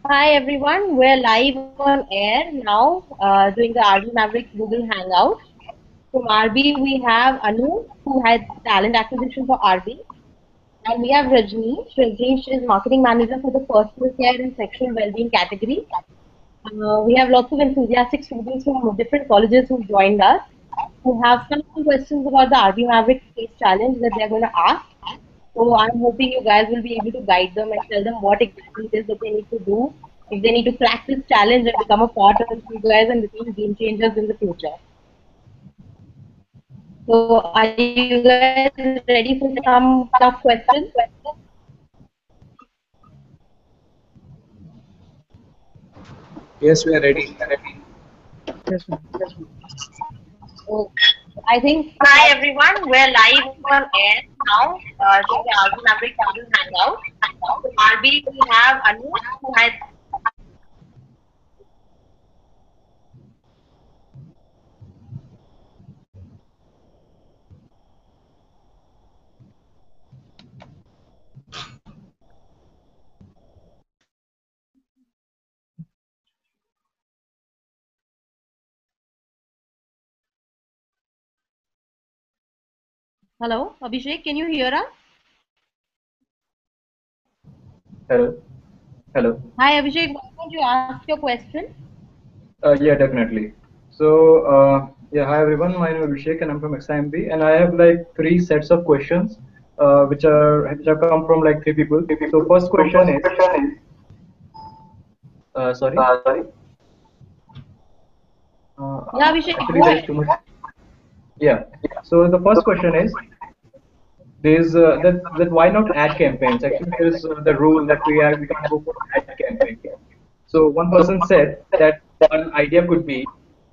Hi everyone, we're live on air now doing the RB Mavericks Google Hangout. From RB, we have Anu, who had talent acquisition for RB, and we have Rajneesh. Rajneesh is marketing manager for the personal care and sexual well-being category. We have lots of enthusiastic students from different colleges who joined us, who have some questions about the RB Mavericks Case challenge that they're going to ask. So I'm hoping you guys will be able to guide them and tell them what exactly it is that they need to do, if they need to crack this challenge and become a part of you guys and become game changers in the future. So are you guys ready for some tough questions? Yes, we are ready. So I think hi everyone, we're live on air now doing the RB Mavericks Google Hangout. So RB, we have Anu who had Hello, Abhishek, can you hear us? Hello. Hello. Hi Abhishek, why don't you ask your question? Yeah, definitely. So, yeah, hi everyone. My name is Abhishek, and I'm from XIMB, and I have like three sets of questions, which have come from like three people. So, first question is, sorry. Yeah, Abhishek, Actually, go there is ahead. too much. Yeah. So the first question is, there's that why not ad campaigns? Actually, there's the rule that we can't go for ad campaign. So one person said that one idea could be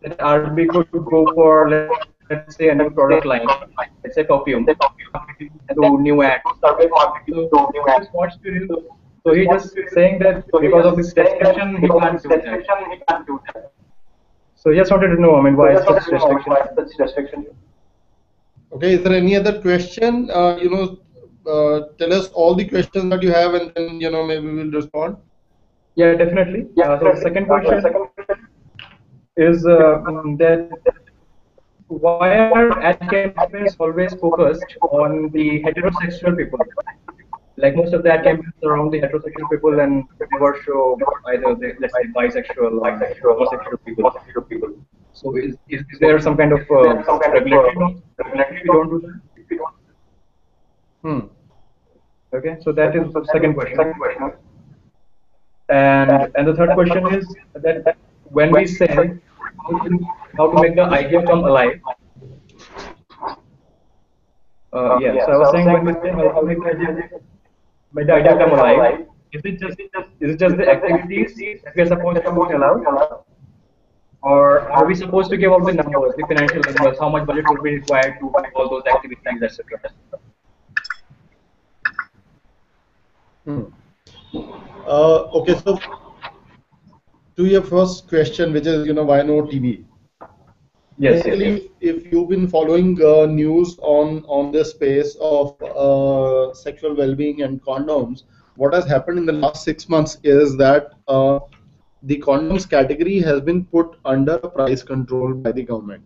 that RB could go for, let's say, a new product line, let's say perfume, marketing into new ads. So he just wants to, so he just saying that because of his restriction he can't do that. So just wanted to know, I mean, why is such restriction? Okay, is there any other question? Tell us all the questions that you have, and then maybe we'll respond. Yeah, definitely. So the second question is that why are ad campaigns always focused on the heterosexual people? Like most of the ad campaigns are around the heterosexual people and never show either the, let's say, bisexual or homosexual people. So is there some kind of regulatory norm if we don't do that? Hmm. Okay, so that is the second question. And the third question is that when we say how to make the idea come alive. Yeah, so I was saying when we say how to make the idea come alive, is it just the activities that we are supposed to tell out, or are we supposed to give out the numbers, the financial numbers, how much budget would be required to do all those activities, etc. Hmm. Okay, so to your first question, which is why no TV? Yes, yes. Basically, if you've been following news on this space of sexual well-being and condoms, what has happened in the last 6 months is that the condoms category has been put under price control by the government.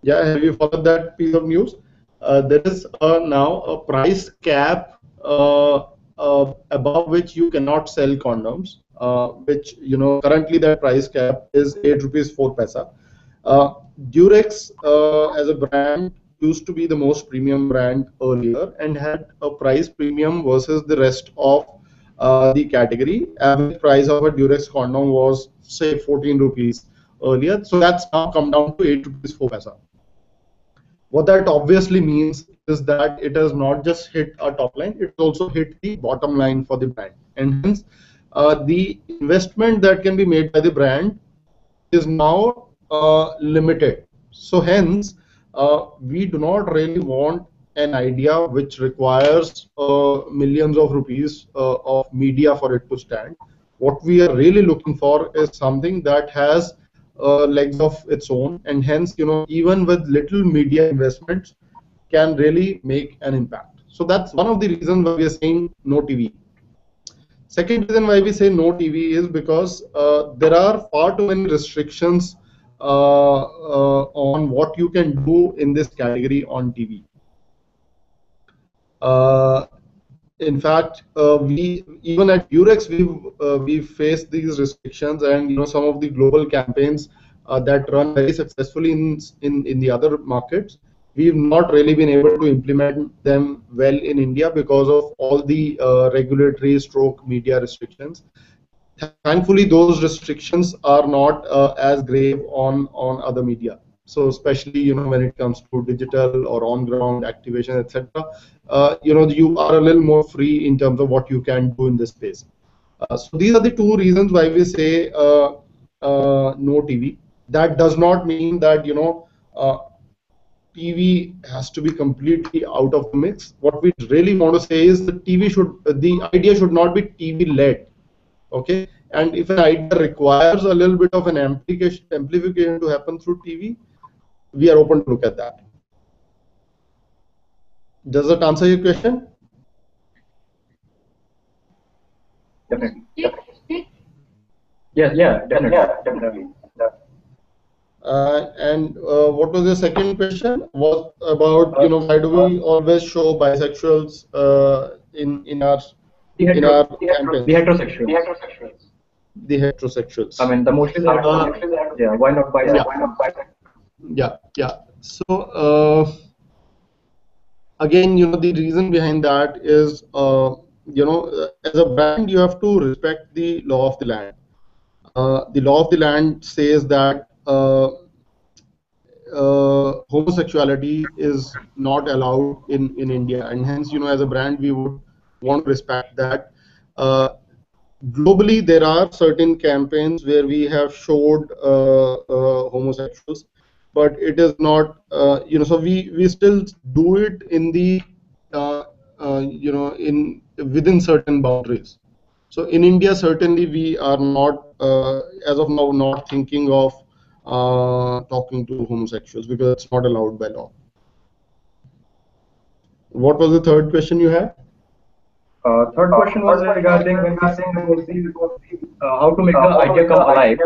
Yeah, have you followed that piece of news? There is now a price cap above which you cannot sell condoms. Which currently that price cap is 8 rupees 4 paisa. Uh, Durex as a brand used to be the most premium brand earlier and had a price premium versus the rest of the category. Average price of a Durex condom was say 14 rupees earlier. So that's now come down to 8 rupees 4 paisa. What that obviously means is that it has not just hit our top line, it also hit the bottom line for the brand. And hence, the investment that can be made by the brand is now limited. So hence, we do not really want an idea which requires millions of rupees of media for it to stand. What we are really looking for is something that has legs of its own, and hence, even with little media investments, can really make an impact. So that's one of the reasons why we are saying no TV. Second reason why we say no TV is because there are far too many restrictions on what you can do in this category on TV. In fact, we even at Durex we've faced these restrictions, and some of the global campaigns that run very successfully in the other markets, we've not really been able to implement them well in India because of all the regulatory stroke media restrictions. Thankfully, those restrictions are not as grave on other media. So especially when it comes to digital or on-ground activation, etc., you are a little more free in terms of what you can do in this space. So these are the two reasons why we say no TV. That does not mean that uh, TV has to be completely out of the mix. What we really want to say is the idea should not be TV led. Okay, and if an idea requires a little bit of an amplification to happen through TV, we are open to look at that. Does that answer your question? Definitely. Yes, yeah, definitely. And what was the second question? Was about why do we always show bisexuals in our campaigns? The heterosexuals. The heterosexuals. I mean, the mostly the heterosexuals. Yeah, why not bisexuals? Yeah. So again, the reason behind that is as a brand you have to respect the law of the land. The law of the land says that homosexuality is not allowed in India, and hence as a brand we would want to respect that. Globally, there are certain campaigns where we have showed homosexuals, but it is not so we still do it in the in within certain boundaries. So in India, certainly we are not as of now not thinking of talking to homosexuals because it's not allowed by law. What was the third question you had? Third question was regarding when we say how to make the idea come alive.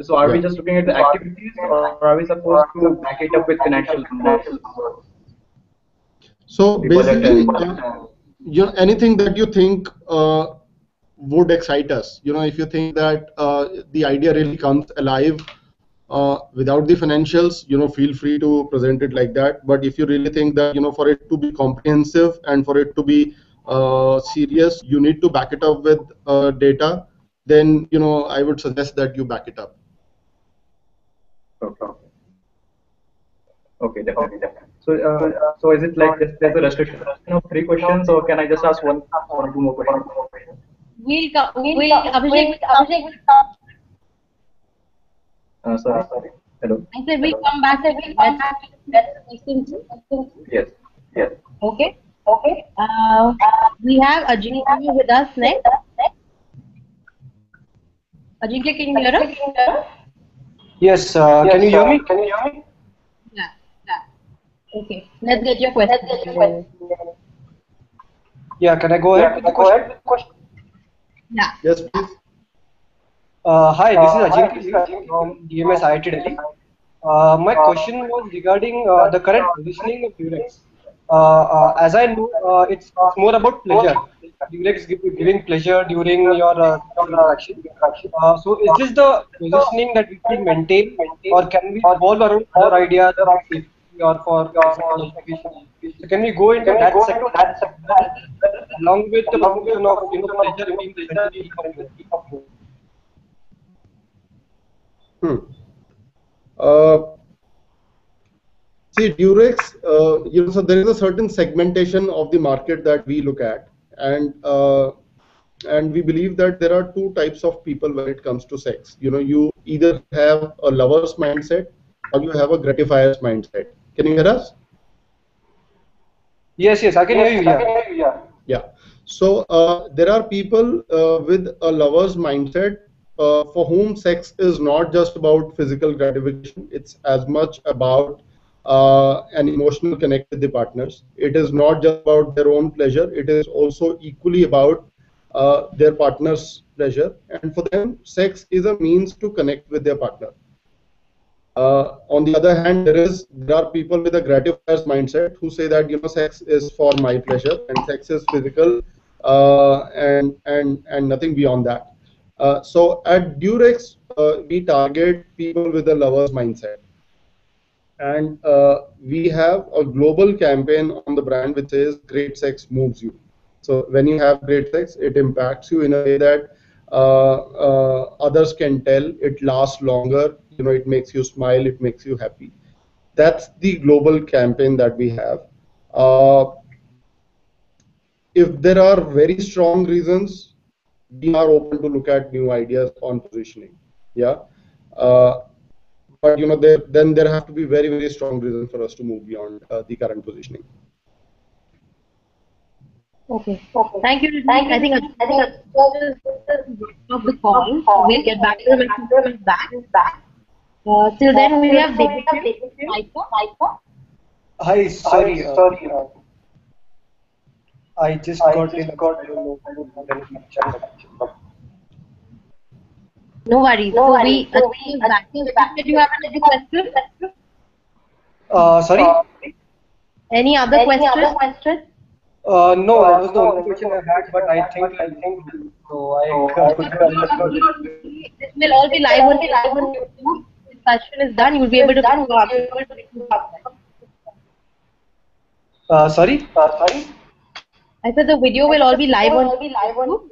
So are we just looking at the activities, or are we supposed to back it up with financial numbers? So basically, anything that you think would excite us. If you think that the idea really comes alive without the financials, feel free to present it like that. But if you really think that for it to be comprehensive and for it to be serious, you need to back it up with data. Then I would suggest that you back it up. Okay, definitely. So is it like there's a restriction of 3 questions, or can I just ask one or 2 more questions? Abhishek. Sorry. Hello. I said we'll come back. Yes. Okay. We have Ajinkya with us next. Ajinkya, can you hear us? Yes. Can you hear me? Yeah. Okay. Let's get your question. Yeah. Can I go ahead with the question? Yeah. Yes, please. Hi, this is Ajinkya from DMS IIT Delhi. My question was regarding the current positioning of Durex. As I know, it's more about pleasure. Durex giving pleasure during your interaction. So is this the positioning that we should maintain, or can we evolve around other ideas of safety or for education? So can we go into that sector along with the promotion of pleasure being present? See, Durex, so there is a certain segmentation of the market that we look at, and we believe that there are 2 types of people when it comes to sex. You either have a lover's mindset or you have a gratifier's mindset. Can you hear us? Yes, I can hear you. Yeah. So there are people with a lover's mindset for whom sex is not just about physical gratification. It's as much about an emotional connect with the partners. It is not just about their own pleasure. It is also equally about their partner's pleasure, and for them, sex is a means to connect with their partner. On the other hand, there are people with a gratifier's mindset who say that sex is for my pleasure and sex is physical, and nothing beyond that. So at Durex, we target people with a lover's mindset, and we have a global campaign on the brand which says "Great sex moves you." So when you have great sex, it impacts you in a way that others can tell. It lasts longer. It makes you smile. It makes you happy. That's the global campaign that we have. Uh, if there are very strong reasons, we are open to look at new ideas on positioning. Yeah. Uh, but then there have to be very, very strong reasons for us to move beyond the current positioning. Okay. Thank you, Ridwan. I think of the call. We'll get back to him when he comes back. Till then, we have David. Hi, sorry. I just got in. No worries. So we back. Did you have another question? Sorry. Any other question? No, that was the only question I had, but I think so. I could. This will all be live on YouTube. Discussion is done. You'll be able to Sorry. I said the video will all be live on YouTube.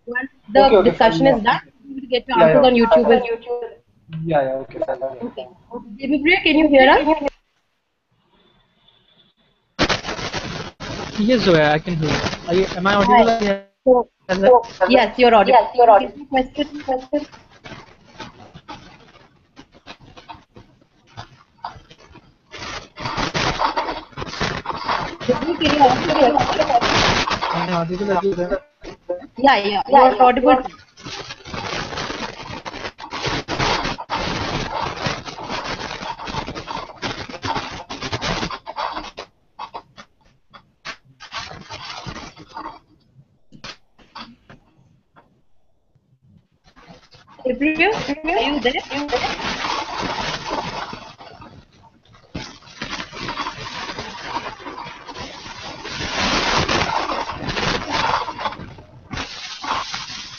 Once the discussion is done, you will get your answers on YouTube. Yeah, okay. Okay. Devipriya, can you hear us? Yes, Zoya, I can hear you. Am I audible? Yes, you're audible. Question. Can you ask the question? Am I audible as well? Yeah, you're audible. Devipriya, are you there?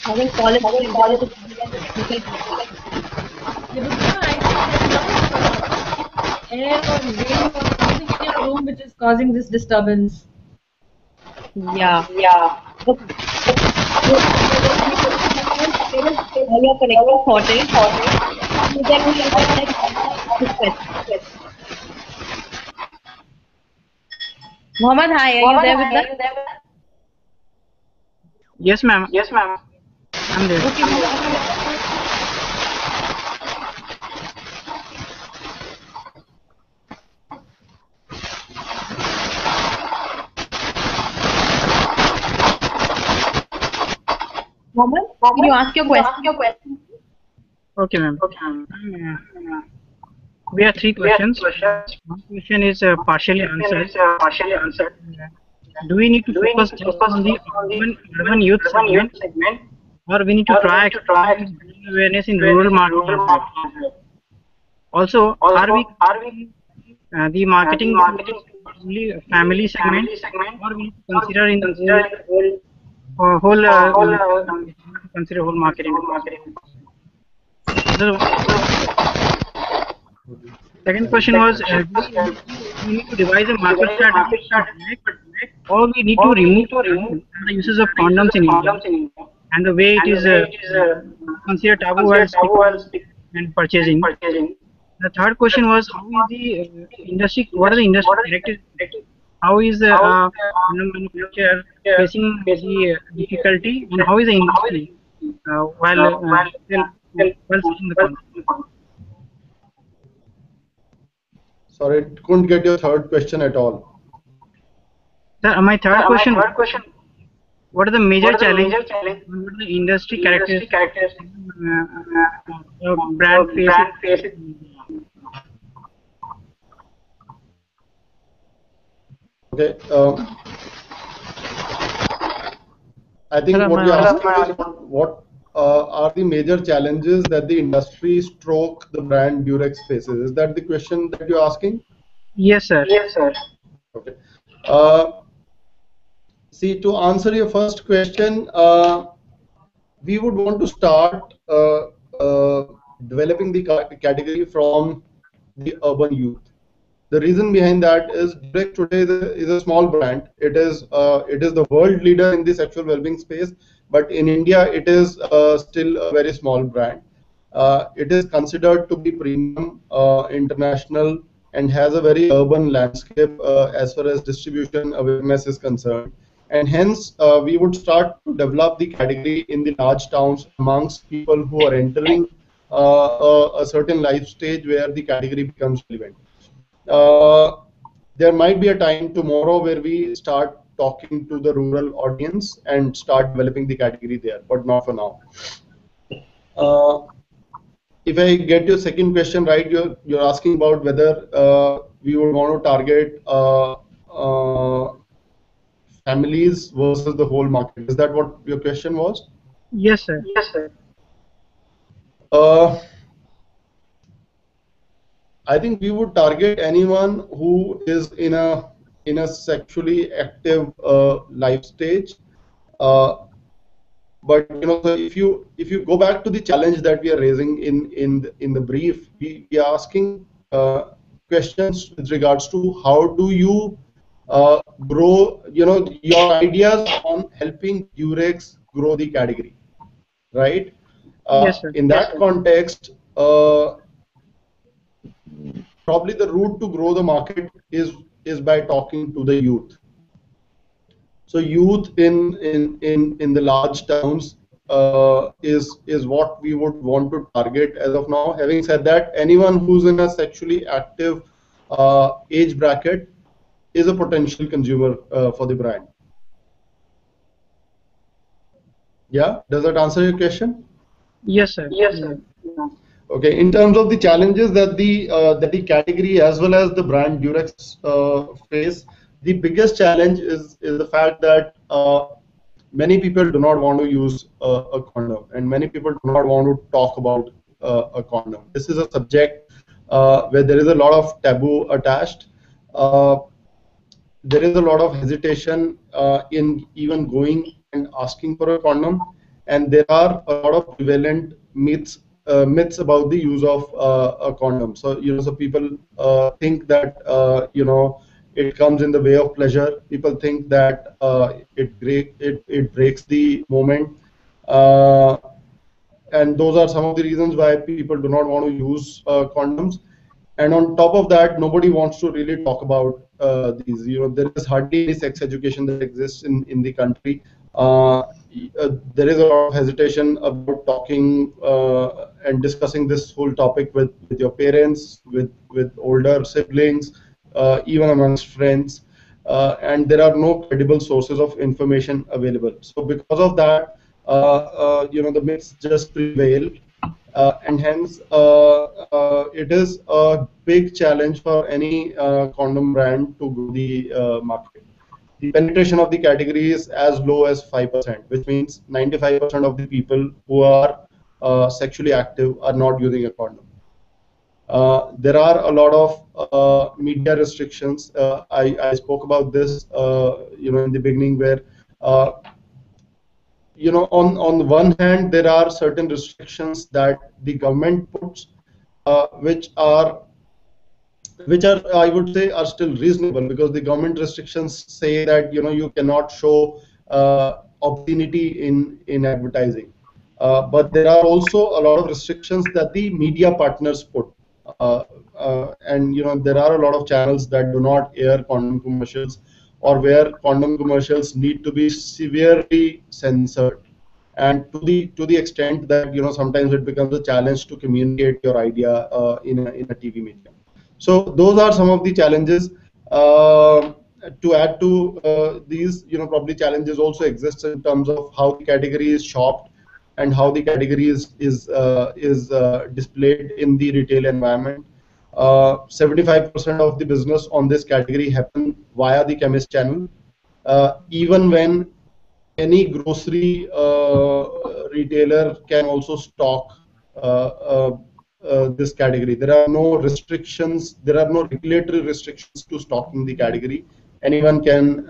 I think college air or rain or something in your room which is causing this disturbance. Yeah. Okay. All your connections sorted. Then we will have this question. Mohammed, hi, are you there with us? Yes, ma'am. I'm there. Mohammed, can you ask your question? Okay, ma'am. We have three questions. One question is partially answered. Do we need to focus just on the urban youth segment, or we need to try awareness in rural market as well? Also, are we the marketing only family segment, or we need to consider in the consider whole marketing? Second question was, we need to devise a market strategy, or we need to remove the uses of condoms in India and the way it is considered taboo while and purchasing. The third question was, how is the industry? What are the industry directives? How is the manufacturer facing the difficulty, and how is the industry while selling the condom? Sorry, couldn't get your third question at all. Sir, my third question. What are the major challenges? What are the industry characteristics brand faces? Okay. I think Sir, am what I you're audible? asking is what are the major challenges that the industry stroke the brand Durex faces. Is that the question that you're asking? Yes, sir. Okay. See, to answer your first question, we would want to start developing the category from the urban youth. The reason behind that is Durex today is a small brand. It is the world leader in the sexual well-being space, but in India it is still a very small brand. It is considered to be premium, international, and has a very urban landscape as far as distribution awareness is concerned. And hence, we would start to develop the category in the large towns amongst people who are entering a certain life stage where the category becomes relevant. Uh, there might be a time tomorrow where we start talking to the rural audience and start developing the category there, but not for now. Uh, if I get your second question right, you're asking about whether we would want to target families versus the whole market. Is that what your question was? Yes, sir. Uh, I think we would target anyone who is in a sexually active life stage. Uh, but so if you go back to the challenge that we are raising in the brief, we are asking questions with regards to how do you grow your ideas on helping Durex grow the category, right? Yes, sir. In that context, probably the route to grow the market is by talking to the youth. So youth in the large towns is what we would want to target as of now. Having said that, anyone who's in a sexually active age bracket is a potential consumer for the brand. Yeah, does that answer your question? Yes, sir. Okay, in terms of the challenges that the category as well as the brand Durex face, the biggest challenge is the fact that many people do not want to use a condom, and many people do not want to talk about a condom. This is a subject where there is a lot of taboo attached. Uh, there is a lot of hesitation in even going and asking for a condom, and there are a lot of prevalent myths about the use of a condom. So so people think that it comes in the way of pleasure. People think that it breaks the moment. Uh, and those are some of the reasons why people do not want to use condoms. And on top of that, nobody wants to really talk about these. There is hardly any sex education that exists in the country. There is a lot of hesitation about talking and discussing this whole topic with your parents, with older siblings, even amongst friends. And there are no credible sources of information available. So because of that, the myths just prevail, and hence it is a big challenge for any condom brand to grow the market. The penetration of the category is as low as 5%, which means 95% of the people who are sexually active are not using a condom. There are a lot of media restrictions. I spoke about this, in the beginning, where on one hand, there are certain restrictions that the government puts, which are I would say are still reasonable, because the government restrictions say that you cannot show obscenity in advertising. But there are also a lot of restrictions that the media partners put. And there are a lot of channels that do not air condom commercials, or where condom commercials need to be severely censored, and to the extent that sometimes it becomes a challenge to communicate your idea in a TV medium. So those are some of the challenges. To add to these, probably challenges also exist in terms of how the category is shopped and how the category is displayed in the retail environment. 75% of the business on this category happen via the chemist channel, even when any grocery retailer can also stock this category. There are no restrictions, there are no regulatory restrictions to stocking the category. Anyone can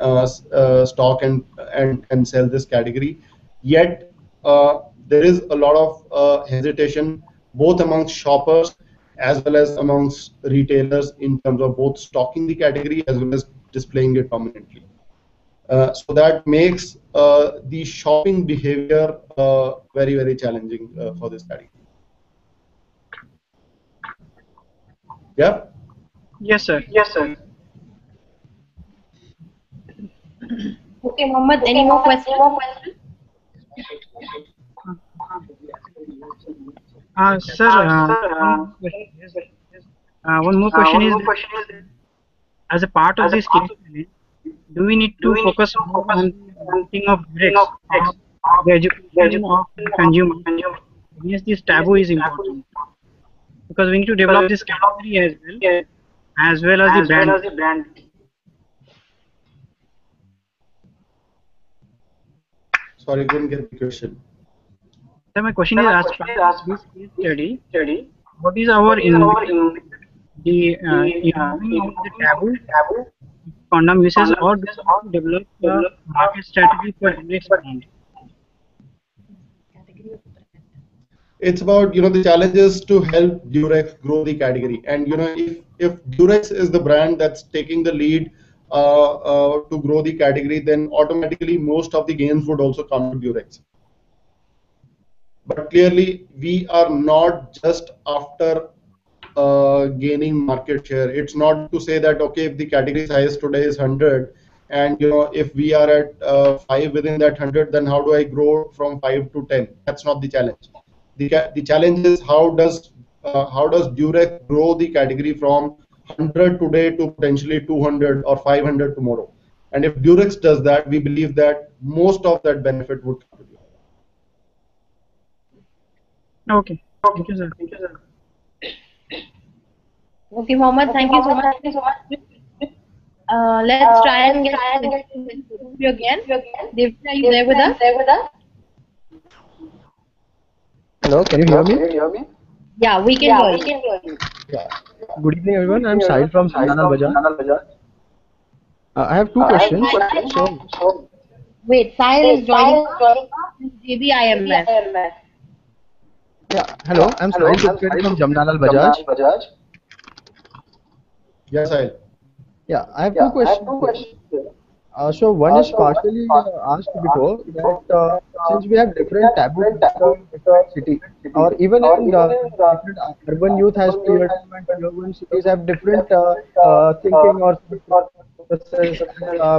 stock and sell this category. Yet there is a lot of hesitation both amongst shoppers as well as amongst retailers in terms of both stocking the category as well as displaying it prominently. So that makes the shopping behavior very, very challenging for this category. Yeah. Yes, sir. Okay, Mohammed, any more questions? Sir, one more question is that as a part of this case study, do we need to focus more on the thing of Durex or the education of the consumer? Yes, this taboo is important because we need to develop this category as well as the brand. Sorry, I couldn't get the question. So my question is, as part of this case study, what is our in the improving of the taboo condom uses, or do we need to develop a market strategy for Durex brand? It's about the challenges to help Durex grow the category, and if Durex is the brand that's taking the lead to grow the category, then automatically most of the gains would also come to Durex. But clearly, we are not just after gaining market share. It's not to say that okay, if the category size today is 100, and if we are at 5 within that 100, then how do I grow from 5 to 10? That's not the challenge. The challenge is how does Durex grow the category from 100 today to potentially 200 or 500 tomorrow. And if Durex does that, we believe that most of that benefit would come to Durex. Okay, thank you, sir. Okay, Mohammed, thank you so much. Let's try and get you again. Devji, are you there with us? Hello, can you hear me? Yeah, we can hear you. Yeah. Good evening, everyone. I'm Sahil from Jamnalal Bazaar. I have two questions. So, Wait, Sahil is joining us. This is JBIMS. yeah, hello. I'm Sahil Gupta from Jamnalal Bajaj. Yes, Sahil. Yeah, I have two questions. So one is partially asked before that since we have different taboos in different city, or even in different urban youth has tier 2 and tier 1 cities have different thinking or process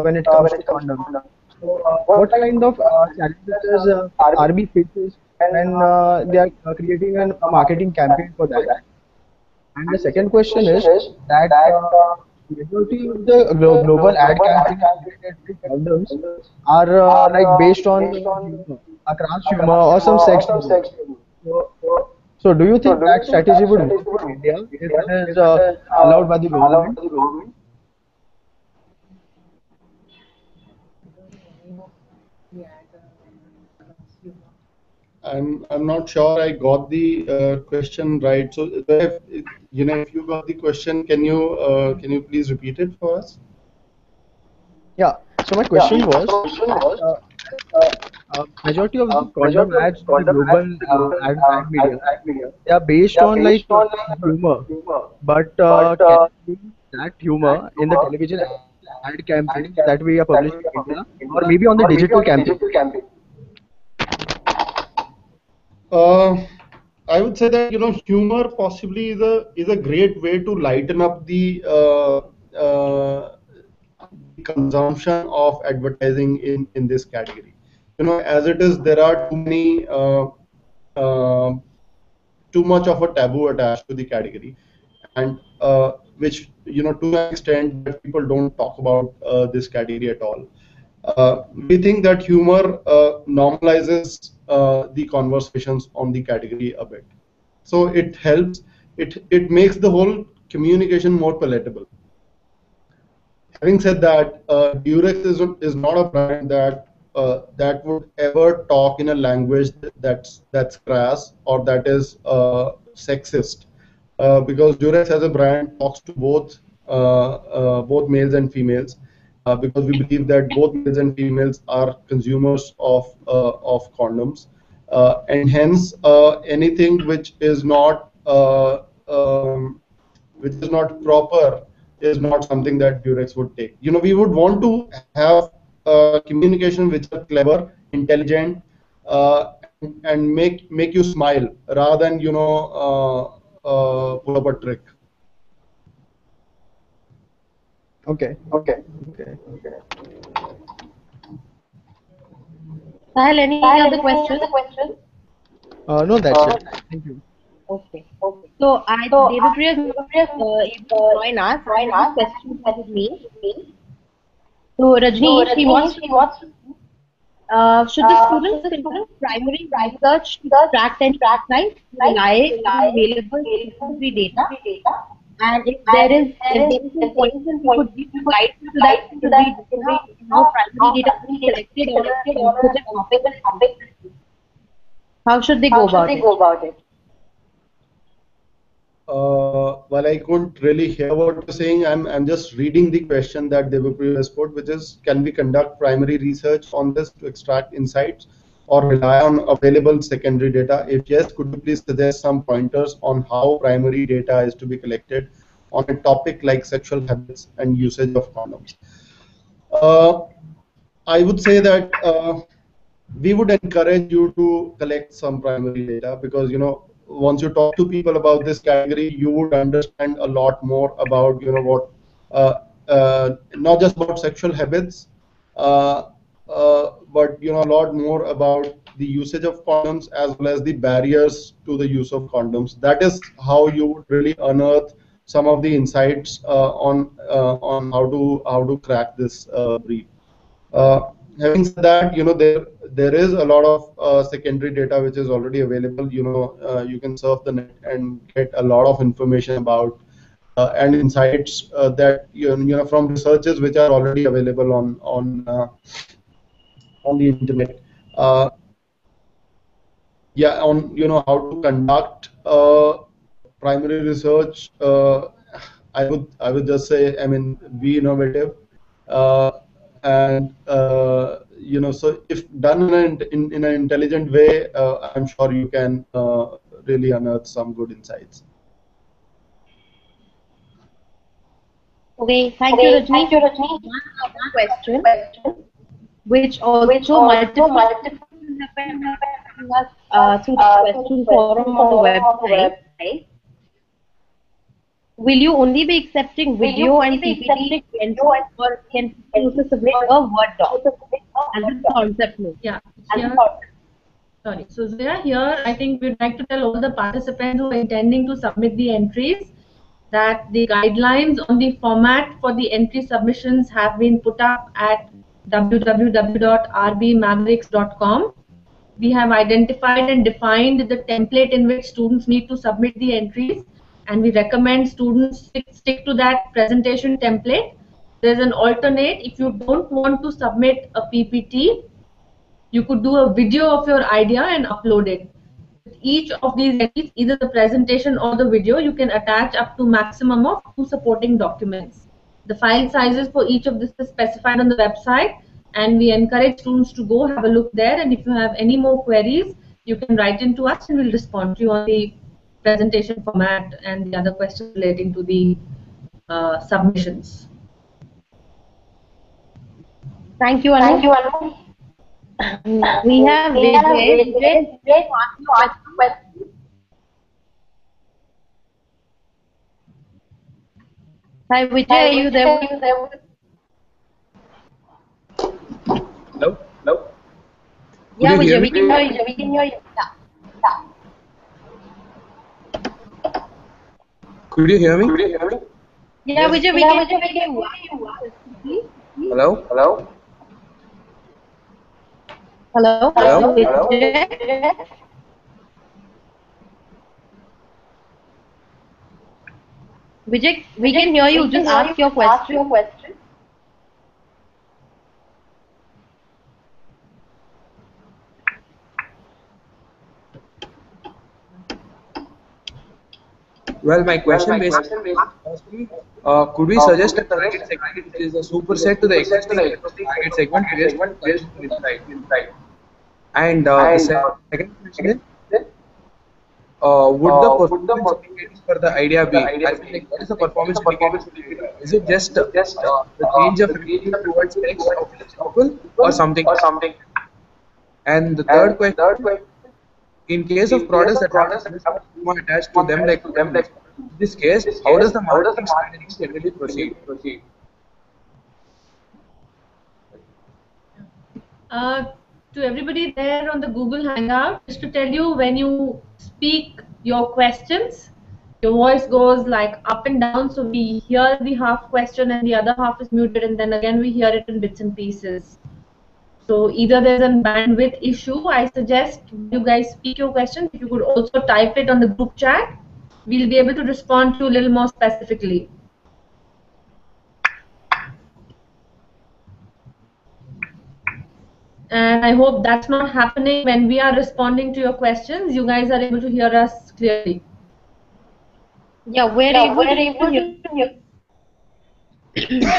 when it comes to condoms. So what kind of challenges RB faces when they are creating a marketing campaign for that? And the second question is that majority of the global ad campaigns related to condoms are like based on humor, a crass humor or some sex humor. So do you think that strategy would work in India if it is allowed by the government? I'm not sure I got the question right. So if you got the question, can you please repeat it for us? Yeah. So my question was, majority of the condom ads in the global ad media, they are based on like humor, but can we use that humor in the television ad campaigns that we are publishing in India, or maybe on the digital campaign? I would say that humor possibly is a great way to lighten up the consumption of advertising in this category. As it is, there are uh, too much of a taboo attached to the category, and which to an extent that people don't talk about this category at all. We think that humor normalizes the conversations on the category a bit. So it helps, it makes the whole communication more palatable. Having said that, Durex is not a brand that that would ever talk in a language that's crass or that is sexist. Because Durex as a brand talks to both males and females, because we believe that both males and females are consumers of condoms, and hence anything which is not proper is not something that Durex would take. We would want to have communication which are clever, intelligent, and make you smile rather than pull up a trick. Okay. Okay. Sahil, any other questions? No, that's it. Thank you. Okay. So Devapriya is able to join us. I have a question with me. So Rajneesh, he wants to know, should the students conduct primary research to track and sites, rely on available secondary data? And if there is some points you could give to guide to that secondary data, how primary data is collected on a sensitive topic, how should they go about it? While I couldn't really hear what you're saying, I'm just reading the question that Devapriya has put, which is, can we conduct primary research on this to extract insights or rely on available secondary data? If yes, could you please suggest some pointers on how primary data is to be collected on a topic like sexual habits and usage of condoms? I would say that we would encourage you to collect some primary data, because once you talk to people about this category, you would understand a lot more about what not just about sexual habits, but a lot more about the usage of condoms as well as the barriers to the use of condoms. That is how you would really unearth some of the insights on how to crack this brief. Having said that, there is a lot of secondary data which is already available. You can surf the net and get a lot of information about and insights that from researches which are already available on the internet. Yeah, on how to conduct primary research. I would just say, I mean, be innovative. And so if done in an intelligent way, I'm sure you can really unearth some good insights. Okay, thank you, Rajni. One other question, which also multiple students have been asking us through the question forum on the website. Will you only be accepting video and PPT entries, or can people also submit a Word doc as a concept note? Yeah. Sorry. So Zoya, here I think we'd like to tell all the participants who are intending to submit the entries that the guidelines on the format for the entry submissions have been put up at www.rbmavericks.com. We have identified and defined the template in which students need to submit the entries, and we recommend students stick to that presentation template. There's an alternate. If you don't want to submit a PPT, you could do a video of your idea and upload it. With each of these entries, either the presentation or the video, you can attach up to maximum of 2 supporting documents. The file sizes for each of this is specified on the website, and we encourage students to go have a look there. And if you have any more queries, you can write into us and we'll respond to you on the presentation format and the other questions relating to the submissions. Thank you, Anu. We have Vijay. Vijay, ask a question. Hi, Vijay, are you there? Hello? Yeah, Could you hear Vijay, me? we can hear you. Could you hear me? Yeah, Vijay, we can hear you. Hello? Hello? Vijay? Vijay, we can hear you. Just ask your question. Well, my question basically is, firstly, could we suggest a target segment which is a superset to the existing target segment based on consumer insight? And the second question is, would the performance indicators for the idea be, as in, like, what is the performance indicator for the idea? Is it just the change of attitude towards sex of each couple or something else? And the third question is, in case of products that have a social stigma attached to them, like condoms, in this case, how does the marketing strategy generally proceed? To everybody there on the Google Hangout, just to tell you, when you speak your questions, your voice goes like up and down, so we hear the half question and the other half is muted, and then again we hear it in bits and pieces. So either there's a bandwidth issue. I suggest you guys speak your question. If you could also type it on the group chat, we'll be able to respond to you a little more specifically. And I hope that's not happening when we are responding to your questions. You guys are able to hear us clearly. Yeah, we're able to hear.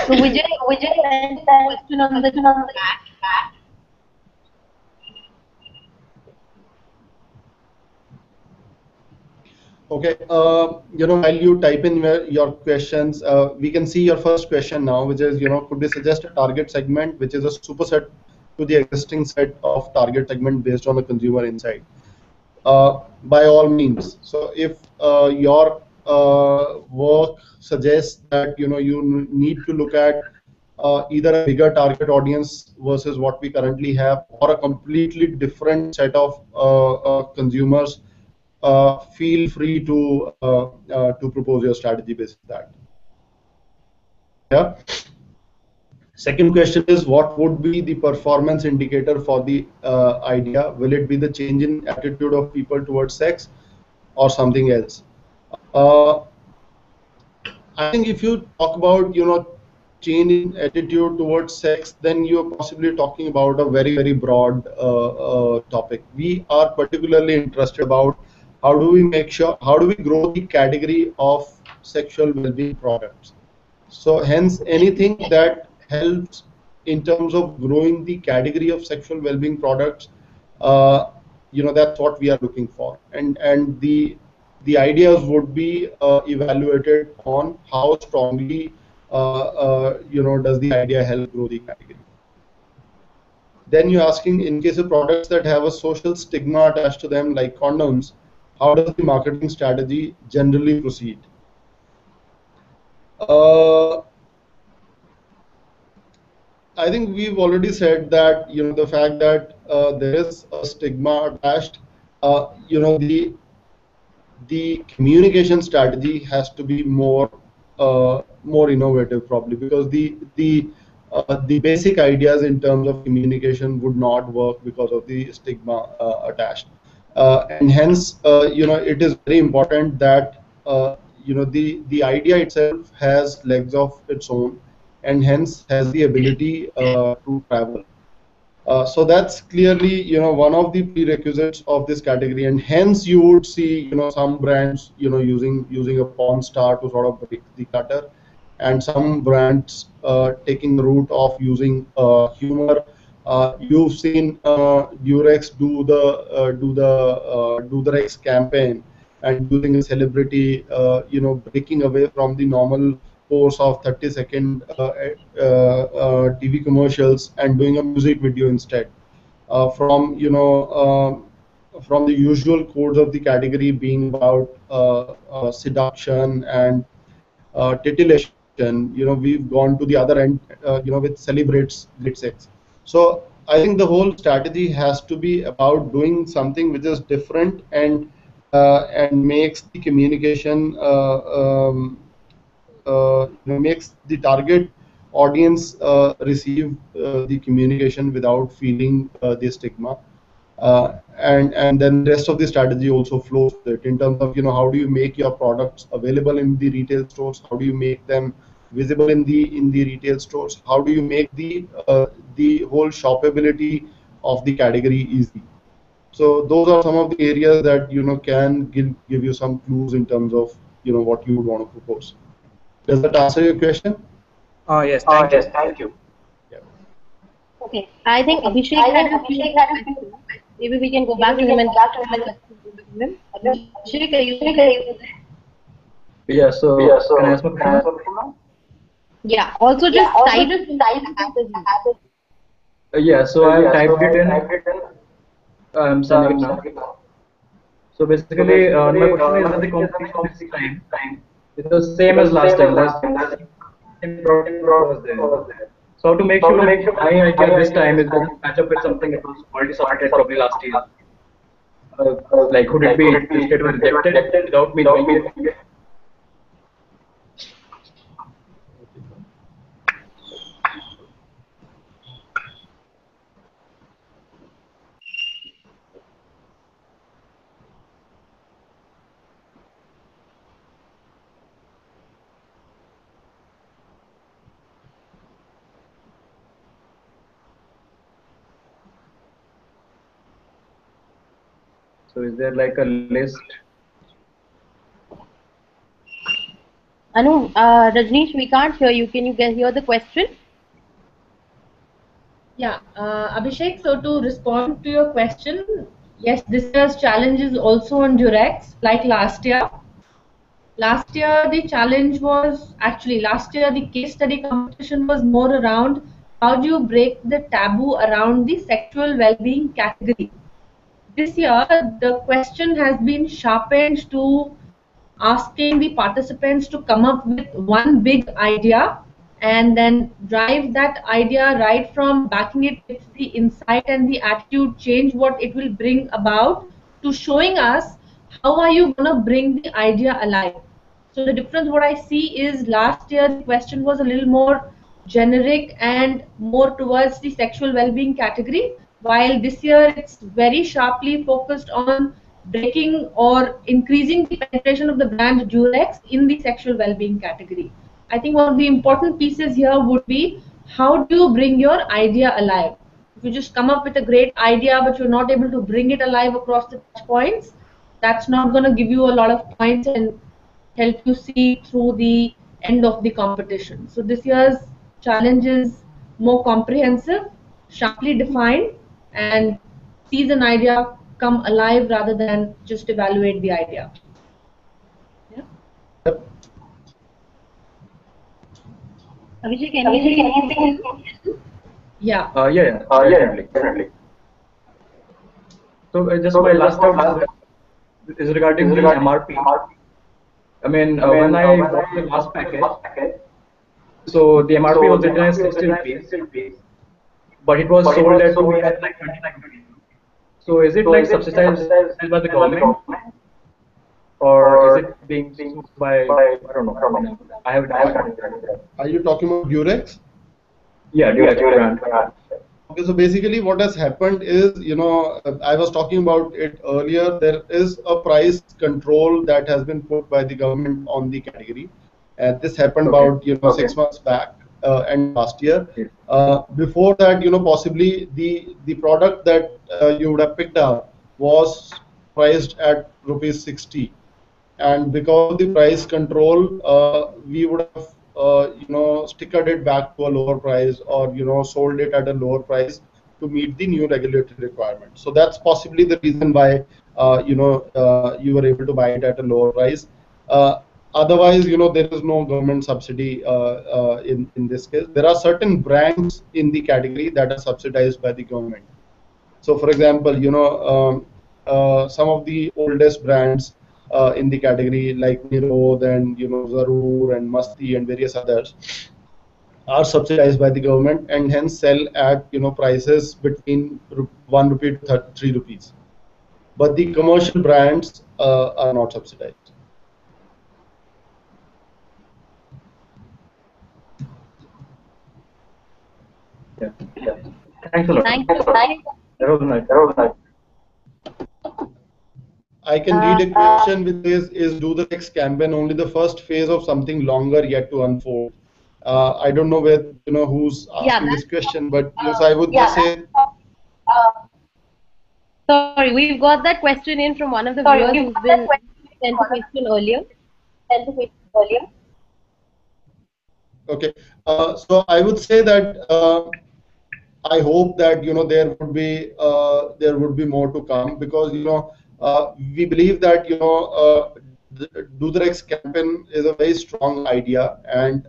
So we just sent that question on the chat. Okay, while you type in your questions, we can see your first question now, which is, could we suggest a target segment which is a superset to the existing set of target segment based on the consumer insight? By all means. So if your work suggests that you need to look at either a bigger target audience versus what we currently have, or a completely different set of consumers, feel free to propose your strategy based on that. Yeah. Second question is, what would be the performance indicator for the idea? Will it be the change in attitude of people towards sex or something else? I think if you talk about change in attitude towards sex, then you're possibly talking about a very, very broad topic. We are particularly interested about how do we grow the category of sexual well-being products. So hence, anything that helps in terms of growing the category of sexual well-being products, that's what we are looking for. And the ideas would be evaluated on how strongly does the idea help grow the category. Then you're asking, in case of products that have a social stigma attached to them, like condoms, how does the marketing strategy generally proceed? I think we've already said that the fact that there is a stigma attached, the communication strategy has to be more innovative, probably, because the basic ideas in terms of communication would not work because of the stigma attached, and hence it is very important that the idea itself has legs of its own, and hence has the ability to travel. So that's clearly one of the prerequisites of this category, and hence you would see some brands using a porn star to sort of break the clutter, and some brands taking the route of using humor. You've seen Durex do the Durex campaign, and using a celebrity, breaking away from the normal course of 30-second TV commercials and doing a music video instead, from from the usual codes of the category being about seduction and titillation. We've gone to the other end, which celebrates great sex. So I think the whole strategy has to be about doing something which is different and makes the communication makes the target audience receive the communication without feeling the stigma, and then the rest of the strategy also flows with it, in terms of how do you make your products available in the retail stores, how do you make them visible in the retail stores, how do you make the whole shoppability of the category easy. So those are some of the areas that can give you some clues in terms of what you would want to propose. Does that answer your question? Yes, thank you. Yeah. Okay, I think Abhishek had a few questions. Maybe we can go back to him and get the questions over to him. Abhishek, are you there? Yeah, so can I ask my question now? Yeah, also just type it in the chat as well. Yeah, so I've typed it in. I'm sending it now. So basically, my question is that the competition this time is the same as last time. The same product was there. So how to make sure that my idea this time is going to match up with something that was already submitted probably last year? Like, could it be straight away rejected without me knowing it? So is there like a list? Anu, Rajneesh, we can't hear you. Can you hear the question? Yeah, Abhishek, so to respond to your question, yes, this year's challenge is also on Durex, like last year. Last year, the challenge was actually last year, the case study competition was more around how do you break the taboo around the sexual well being category. This year, the question has been sharpened to asking the participants to come up with one big idea and then drive that idea right from backing it with the insight and the attitude change what it will bring about to showing us how are you going to bring the idea alive. So the difference what I see is last year the question was a little more generic and more towards the sexual well-being category, while this year it's very sharply focused on breaking or increasing the penetration of the brand Durex in the sexual well-being category. I think one of the important pieces here would be how do you bring your idea alive? If you just come up with a great idea but you're not able to bring it alive across the touch points, that's not going to give you a lot of points and help you see through the end of the competition. So this year's challenge is more comprehensive, sharply defined, and sees an idea come alive rather than just evaluate the idea. Yeah. Yep. Abhishek, anything? Yeah. Yeah, definitely. So just my last doubt is regarding the MRP. I mean, when I bought the last package, so the MRP was written as 60 rupees, but it was sold at to me at like 29 rupees. So is it like subsidized by the government, or is it being sold by, I don't know. I mean, I haven't understood that. Are you talking about Durex? Yeah, Durex brand. Okay, so basically what has happened is, I was talking about it earlier, there is a price control that has been put by the government on the category. And this happened Okay. about, 6 months back and last year. Yes. Before that, possibly the product that you would have picked up was priced at rupees 60. And because of the price control, we would have stickered it back to a lower price, or sold it at a lower price to meet the new regulatory requirement. So that's possibly the reason why you were able to buy it at a lower price. Otherwise, there is no government subsidy in this case. There are certain brands in the category that are subsidized by the government. So, for example, some of the oldest brands in the category, like Nirod and Zarur and Masti and various others, are subsidized by the government and hence sell at prices between 1 rupee to 3 rupees. But the commercial brands are not subsidized. Yeah. Thanks a lot. Thank you. That was nice. I can read a question which is do the next campaign only the first phase of something longer yet to unfold? I don't know where who's asking this question, but yes, I would just say. Sorry, we've got that question in from one of the viewers who's been sent a question earlier. earlier. Okay. So I would say that I hope that there would be more to come, because we believe that the Durex campaign is a very strong idea, and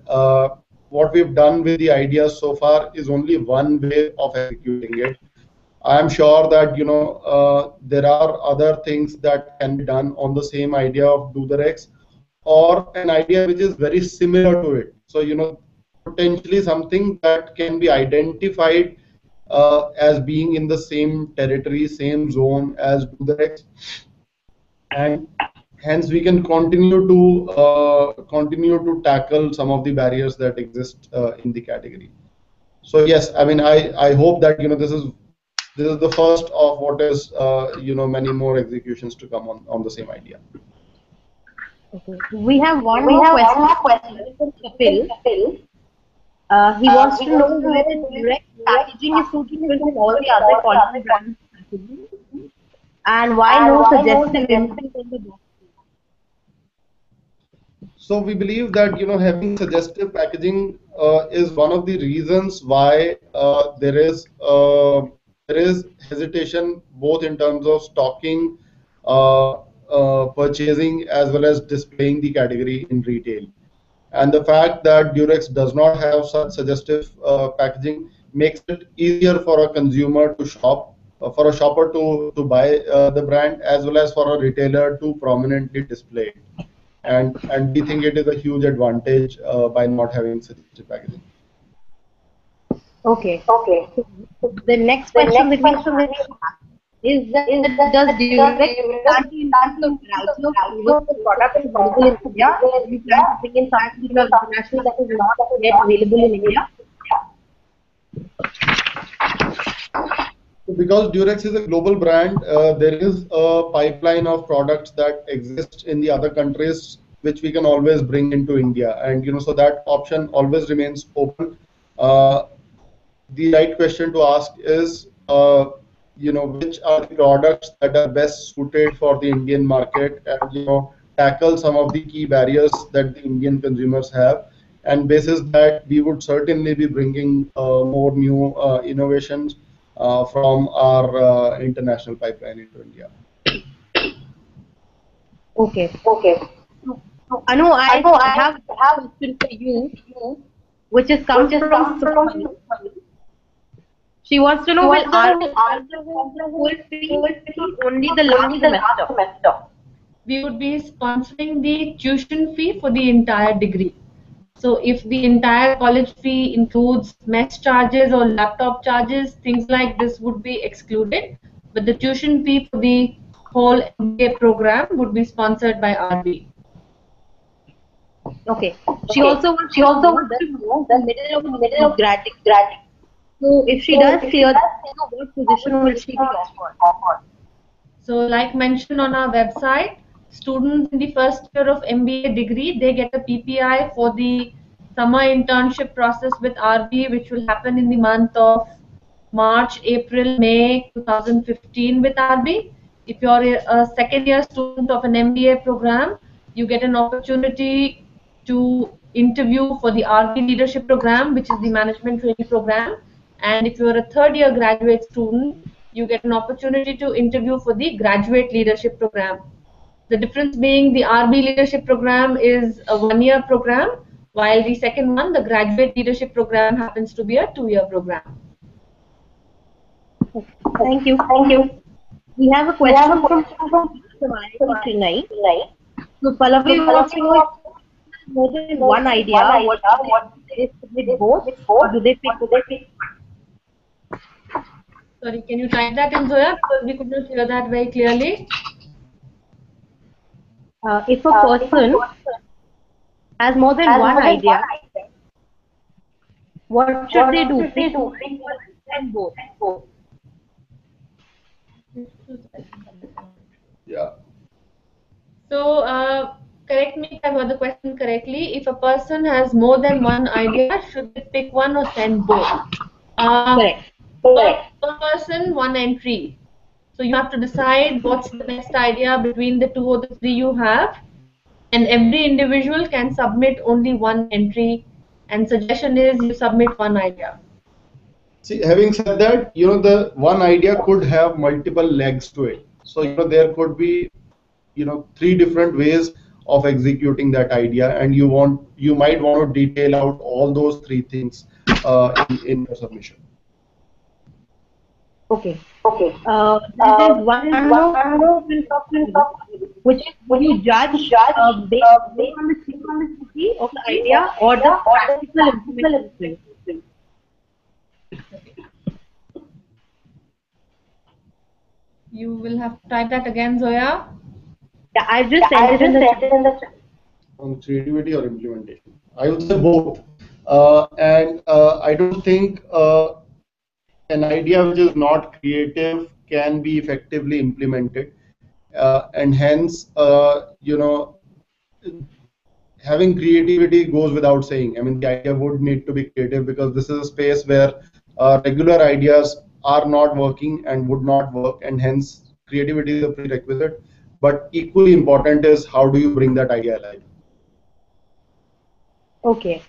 what we've done with the idea so far is only one way of executing it. I am sure that there are other things that can be done on the same idea of Durex, or an idea which is very similar to it. So potentially something that can be identified as being in the same territory, same zone as Durex, and hence we can continue to tackle some of the barriers that exist in the category. So yes, I mean, I hope that this is the first of what is many more executions to come on the same idea. Okay. We have one more question from Kapil. He wants to know whether direct packaging is suitable for all the other quality brands packaging, and why no suggestive images on the box. So we believe that having suggestive packaging is one of the reasons why there is hesitation, both in terms of stocking, purchasing, as well as displaying the category in retail. And the fact that Durex does not have such suggestive packaging makes it easier for a consumer to shop, for a shopper to buy the brand, as well as for a retailer to prominently display it. And we think it is a huge advantage by not having suggestive packaging. Okay. So the next question that we have is that does Durex plan to increase the variety of flavors for products available in India? Do you plan to bring in something international that is not yet available in India? Because Durex is a global brand, there is a pipeline of products that exist in the other countries which we can always bring into India, and so that option always remains open. The right question to ask is, which are the products that are best suited for the Indian market, and tackle some of the key barriers that the Indian consumers have. And basis that, we would certainly be bringing more new innovations from our international pipeline into India. Okay. Anu, I have a question for you, which is come from Sukhmani. She wants to know, will full fee only the last semester? We would be sponsoring the tuition fee for the entire degree. So if the entire college fee includes mess charges or laptop charges, things like this would be excluded. But the tuition fee for the whole MBA program would be sponsored by RB. Okay. She also wants to know the middle of grad. So if she does clear that, what position will she be offered? So like mentioned on our website, students in the first year of MBA degree, they get a PPI for the summer internship process with RB, which will happen in the month of March, April, May 2015 with RB. If you're a second year student of an MBA program, you get an opportunity to interview for the RB leadership program, which is the management training program. And if you're a third year graduate student, you get an opportunity to interview for the graduate leadership program. The difference being the RB leadership program is a 1-year program, while the second one, the graduate leadership program, happens to be a 2-year program. Thank you. We have a question from Chennai. So Pallavi wants to know if more than one idea, what they submit both, or do they pick? Sorry, can you type that in, Zoya? Because we could not hear that very clearly. If a person has more than one idea, what should they do? Pick one and both. Yeah. So, correct me if I heard the question correctly. If a person has more than one idea, should they pick one or send both? Correct. Per person, one entry. So you have to decide what's the best idea between the 2 or the 3 you have. and every individual can submit only one entry, and suggestion is you submit one idea. See, having said that, the one idea could have multiple legs to it. So, there could be, three different ways of executing that idea, and you might want to detail out all those three things in your submission. Okay. There is one more question, which is, will you judge based on the simplicity of the idea or the practical implementation? You will have to type that again, Zoya. Yeah, I just sent it in the chat. On creativity or implementation? I would say both. And I don't think an idea which is not creative can be effectively implemented. And hence, having creativity goes without saying. I mean, the idea would need to be creative because this is a space where regular ideas are not working and would not work, and hence creativity is a prerequisite. But equally important is how do you bring that idea alive? Okay.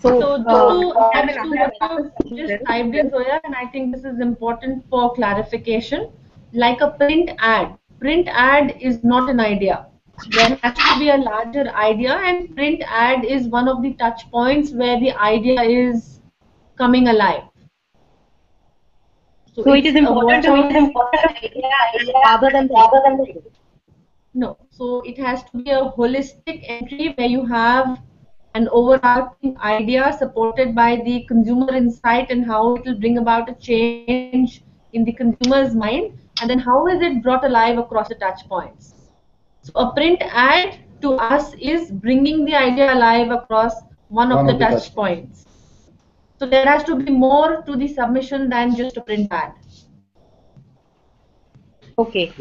So just to add to what you just typed in, Zoya, and I think this is important for clarification, like a print ad is not an idea. There has to be a larger idea, and print ad is one of the touch points where the idea is coming alive. So it is important to be an idea rather than the No, so it has to be a holistic entry where you have an overarching idea supported by the consumer insight and how it will bring about a change in the consumer's mind, and then how is it brought alive across the touch points. So a print ad to us is bringing the idea alive across one of the touch points. So there has to be more to the submission than just a print ad. Okay.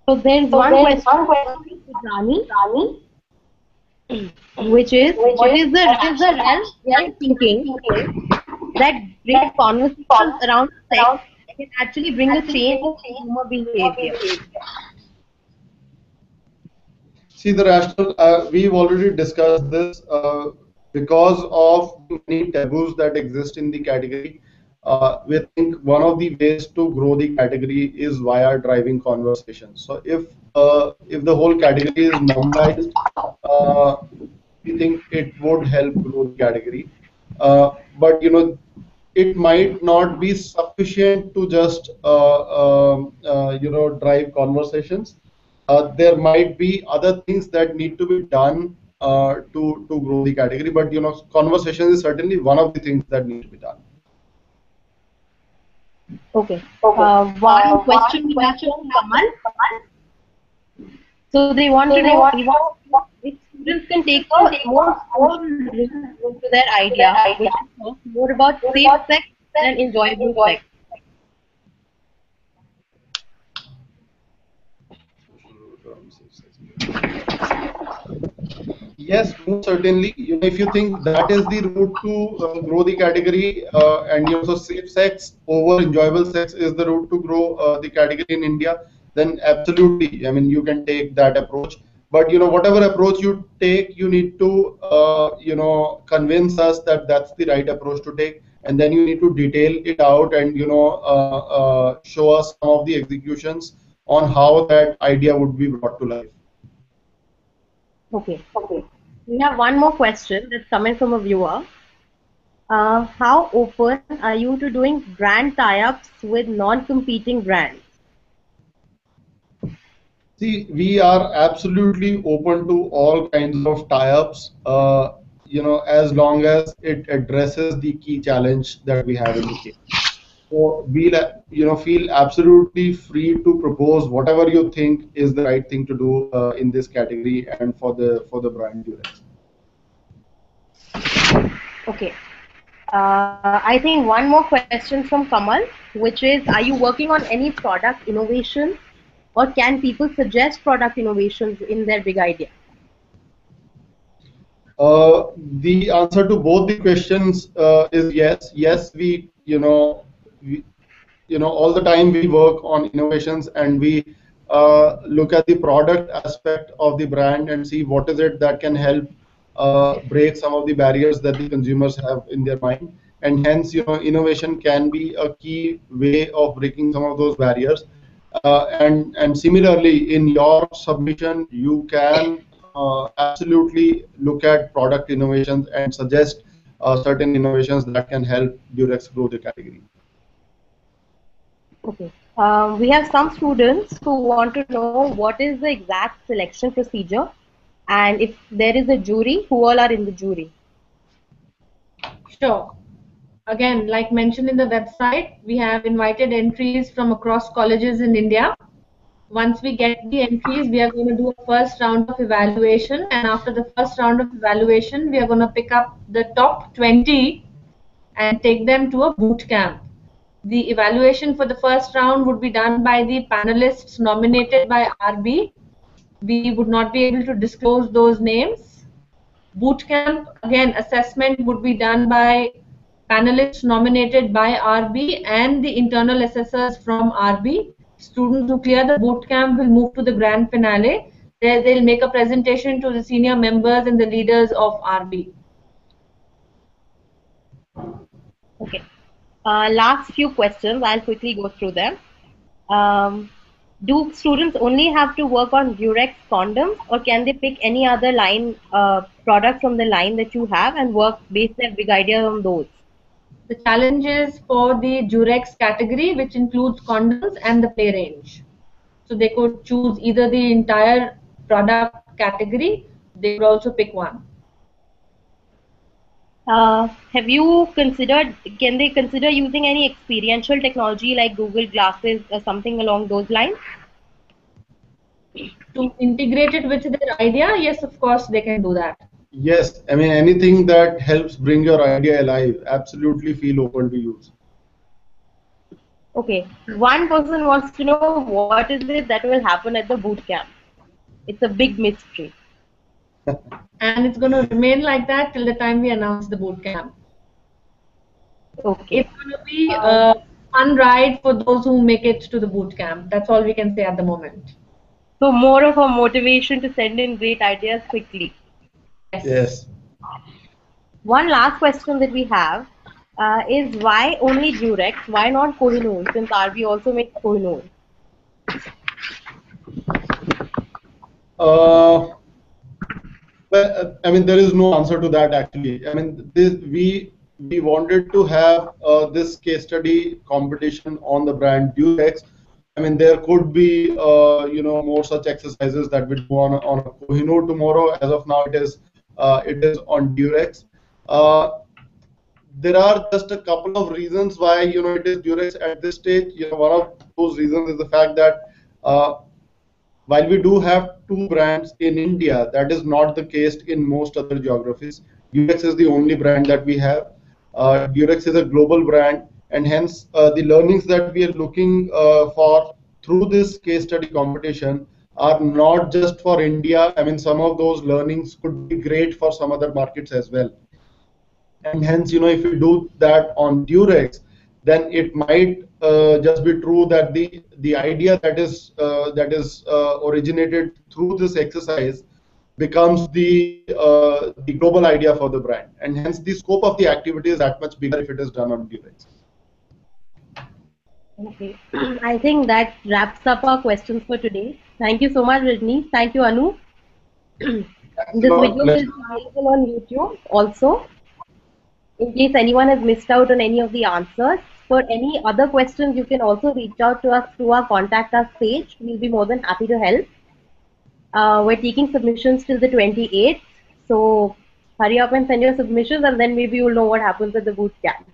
So there's one question to Rani, which is, what is the real thinking that brings conversations around sex can actually bring a change in consumer behavior? See, the rational, we've already discussed this because of the many taboos that exist in the category. We think one of the ways to grow the category is via driving conversations. So if the whole category is normalized, we think it would help grow the category. But it might not be sufficient to just drive conversations. There might be other things that need to be done to grow the category, but conversation is certainly one of the things that need to be done. Okay. One question from Kamal. So they want to know if students can take a more to their idea, which is more about safe sex than enjoyable sex. Yes, most certainly. If you think that is the route to grow the category, and so safe sex over enjoyable sex is the route to grow the category in India, then absolutely. I mean, you can take that approach. But whatever approach you take, you need to convince us that that's the right approach to take, and then you need to detail it out and show us some of the executions on how that idea would be brought to life. Okay. We have one more question that's coming from a viewer. How open are you to doing brand tie-ups with non-competing brands? See, we are absolutely open to all kinds of tie-ups, as long as it addresses the key challenge that we have in the case. So we'll, feel absolutely free to propose whatever you think is the right thing to do in this category and for the brand Durex. Okay. I think one more question from Kamal, which is, are you working on any product innovation, or can people suggest product innovations in their big idea? The answer to both the questions is yes. Yes, we all the time we work on innovations, and we look at the product aspect of the brand and see what is it that can help break some of the barriers that the consumers have in their mind. And hence, innovation can be a key way of breaking some of those barriers. And similarly, in your submission, you can absolutely look at product innovations and suggest certain innovations that can help Durex grow the category. Okay. We have some students who want to know what is the exact selection procedure, and if there is a jury, who all are in the jury? Sure. Again, like mentioned in the website, we have invited entries from across colleges in India. Once we get the entries, we are going to do a first round of evaluation, and after the first round of evaluation, we are going to pick up the top 20 and take them to a boot camp. The evaluation for the first round would be done by the panelists nominated by RB. We would not be able to disclose those names. Boot camp, again, assessment would be done by panelists nominated by RB and the internal assessors from RB. Students who clear the boot camp will move to the grand finale. There they'll make a presentation to the senior members and the leaders of RB. Okay. Last few questions. I'll quickly go through them. Do students only have to work on Durex condoms, or can they pick any other line product from the line that you have and base their big idea on those? The challenge is for the Durex category, which includes condoms and the play range. So they could choose either the entire product category. They could also pick one. Have you considered, can they consider using any experiential technology like Google Glasses or something along those lines? To integrate it with their idea, yes, of course, they can do that. Yes, I mean, anything that helps bring your idea alive, absolutely feel open to use. Okay, one person wants to know what is it that will happen at the boot camp. It's a big mystery. And it's going to remain like that till the time we announce the boot camp. Okay. It's going to be a fun ride for those who make it to the boot camp. That's all we can say at the moment. So more of a motivation to send in great ideas quickly. Yes. One last question that we have is why only Durex? Why not Kohinoor? Since RB also makes Kohinoor. Well, I mean, there is no answer to that actually. I mean, we wanted to have this case study competition on the brand Durex. I mean, there could be more such exercises that we do on a Kohinoor tomorrow. As of now, it is on Durex. There are just a couple of reasons why it is Durex at this stage. One of those reasons is the fact that while we do have two brands in India, that is not the case in most other geographies. Durex is the only brand that we have. Durex is a global brand, and hence the learnings that we are looking for through this case study competition are not just for India. I mean, some of those learnings could be great for some other markets as well. And hence, if we do that on Durex, then it might just be true that the idea that is originated through this exercise becomes the global idea for the brand, and hence the scope of the activity is that much bigger if it is done on Durex. Okay, I think that wraps up our questions for today. Thank you so much, Rajni. Thank you, Anu. This video will be available on YouTube also. In case anyone has missed out on any of the answers, for any other questions, you can also reach out to us through our contact us page. We'll be more than happy to help. We're taking submissions till the 28th, so hurry up and send your submissions, and then maybe you'll know what happens at the boot camp.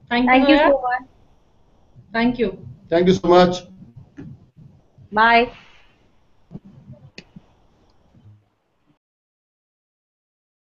Thank you so much. Thank you. Thank you so much. Bye.